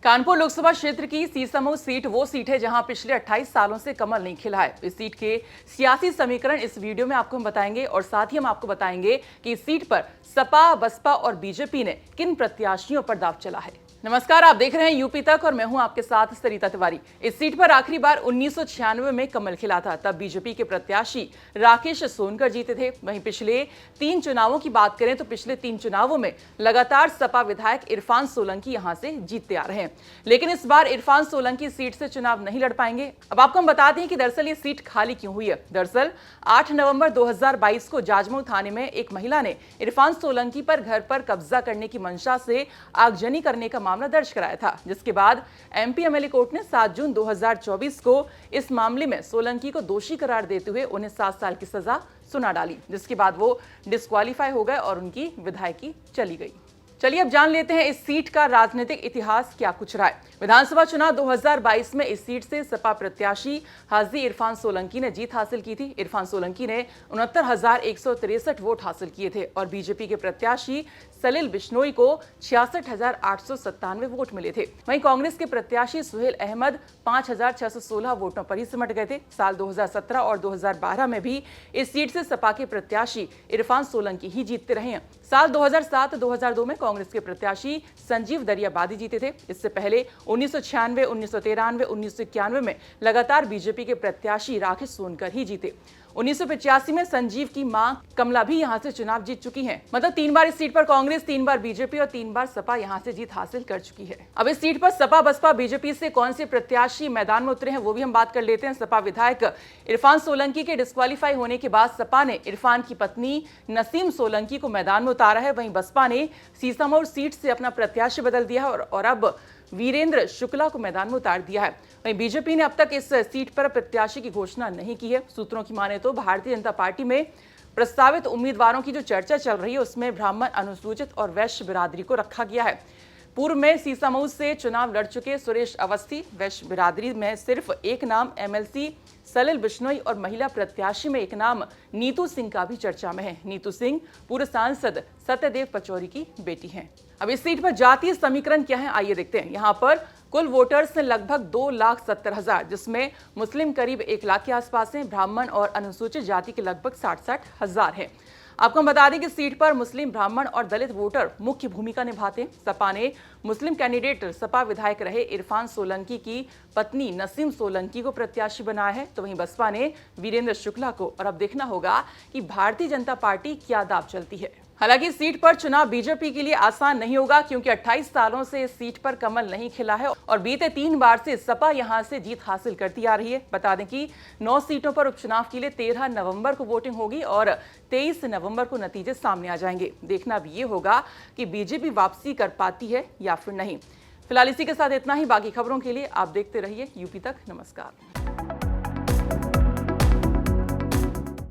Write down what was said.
कानपुर लोकसभा क्षेत्र की सीसमऊ सीट वो सीट है जहां पिछले 28 सालों से कमल नहीं खिला है। इस सीट के सियासी समीकरण इस वीडियो में आपको हम बताएंगे और साथ ही हम आपको बताएंगे कि इस सीट पर सपा, बसपा और बीजेपी ने किन प्रत्याशियों पर दांव चला है। नमस्कार, आप देख रहे हैं यूपी तक और मैं हूं आपके साथ सरिता तिवारी। इस सीट पर आखिरी बार 1996 में कमल खिला था। तब बीजेपी के प्रत्याशी राकेश सोनकर जीते थे। वहीं पिछले 3 चुनावों की बात करें तो पिछले 3 चुनावों में लगातार सपा विधायक इरफान सोलंकी यहां से जीतते आ रहे हैं, लेकिन इस बार इरफान सोलंकी सीट से चुनाव नहीं लड़ पाएंगे। अब आपको हम बताते हैं कि दरअसल ये सीट खाली क्यों हुई है। दरअसल 8 नवंबर 2022 को जाजमऊ थाने में एक महिला ने इरफान सोलंकी पर घर पर कब्जा करने की मंशा से आगजनी करने का मामला दर्ज कराया था, जिसके बाद एमपी एमएलए कोर्ट ने 7 जून 2024 को इस मामले में सोलंकी को दोषी करार देते हुए उन्हें 7 साल की सजा सुना डाली, जिसके बाद वो डिस्क्वालीफाई हो गए और उनकी विधायकी चली गई। चलिए अब जान लेते हैं इस सीट का राजनीतिक इतिहास क्या कुछ रहा है। विधानसभा चुनाव 2022 में इस सीट से सपा प्रत्याशी हाजी इरफान सोलंकी ने जीत हासिल की थी। इरफान सोलंकी ने 69,163 वोट हासिल किए थे और बीजेपी के प्रत्याशी सलील बिश्नोई को 66,897 वोट मिले थे। वहीं कांग्रेस के प्रत्याशी सुहेल अहमद 5,616 वोटों पर ही सिमट गए थे। साल 2017 और 2012 में भी इस सीट से सपा के प्रत्याशी इरफान सोलंकी ही जीतते रहे हैं। साल 2007-2002 में कांग्रेस के प्रत्याशी संजीव दरियाबादी जीते थे। इससे पहले 1996, 1993, 1991 में लगातार बीजेपी के प्रत्याशी राकेश सोनकर ही जीते। 1985 में संजीव की मां कमला भी यहां से चुनाव जीत चुकी हैं। मतलब 3 बार इस सीट पर कांग्रेस, 3 बार बीजेपी और 3 बार सपा यहां से जीत हासिल कर चुकी है। अब इस सीट पर सपा, बसपा, बीजेपी से कौन से प्रत्याशी मैदान में उतरे हैं वो भी हम बात कर लेते हैं। सपा विधायक इरफान सोलंकी के डिस्क्वालीफाई होने के बाद सपा ने इरफान की पत्नी नसीम सोलंकी को मैदान में उतारा है। वहीं बसपा ने सीसमऊ सीट से अपना प्रत्याशी बदल दिया है और अब वीरेंद्र शुक्ला को मैदान में उतार दिया है। वहीं बीजेपी ने अब तक इस सीट पर प्रत्याशी की घोषणा नहीं की है। सूत्रों की माने तो भारतीय जनता पार्टी में प्रस्तावित उम्मीदवारों की जो चर्चा चल रही है उसमें ब्राह्मण, अनुसूचित और वैश्य बिरादरी को रखा गया है। पूर्व में सीसमऊ से चुनाव लड़ चुके सुरेश अवस्थी, वैश्य बिरादरी में सिर्फ एक नाम एमएलसी सलील बिश्नोई और महिला प्रत्याशी में एक नाम नीतू सिंह का भी चर्चा में है। नीतू सिंह पूर्व सांसद सत्यदेव पचौरी की बेटी हैं। अब इस सीट पर जातीय समीकरण क्या है, आइए देखते हैं। यहाँ पर कुल वोटर्स हैं लगभग 2,70,000, जिसमें मुस्लिम करीब 1 लाख के आसपास हैं, ब्राह्मण और अनुसूचित जाति के लगभग 60-60 हजार हैं। आपको हम बता दें कि सीट पर मुस्लिम, ब्राह्मण और दलित वोटर मुख्य भूमिका निभाते हैं। सपा ने मुस्लिम कैंडिडेट सपा विधायक रहे इरफान सोलंकी की पत्नी नसीम सोलंकी को प्रत्याशी बनाया है, तो वहीं बसपा ने वीरेंद्र शुक्ला को। और अब देखना होगा कि भारतीय जनता पार्टी क्या दांव चलती है। हालांकि सीट पर चुनाव बीजेपी के लिए आसान नहीं होगा, क्योंकि 28 सालों से इस सीट पर कमल नहीं खिला है और बीते 3 बार से सपा यहां से जीत हासिल करती आ रही है। बता दें कि 9 सीटों पर उपचुनाव के लिए 13 नवंबर को वोटिंग होगी और 23 नवंबर को नतीजे सामने आ जाएंगे। देखना अब ये होगा कि बीजेपी वापसी कर पाती है या फिर नहीं। फिलहाल इसी के साथ इतना ही। बाकी खबरों के लिए आप देखते रहिए यूपी तक। नमस्कार।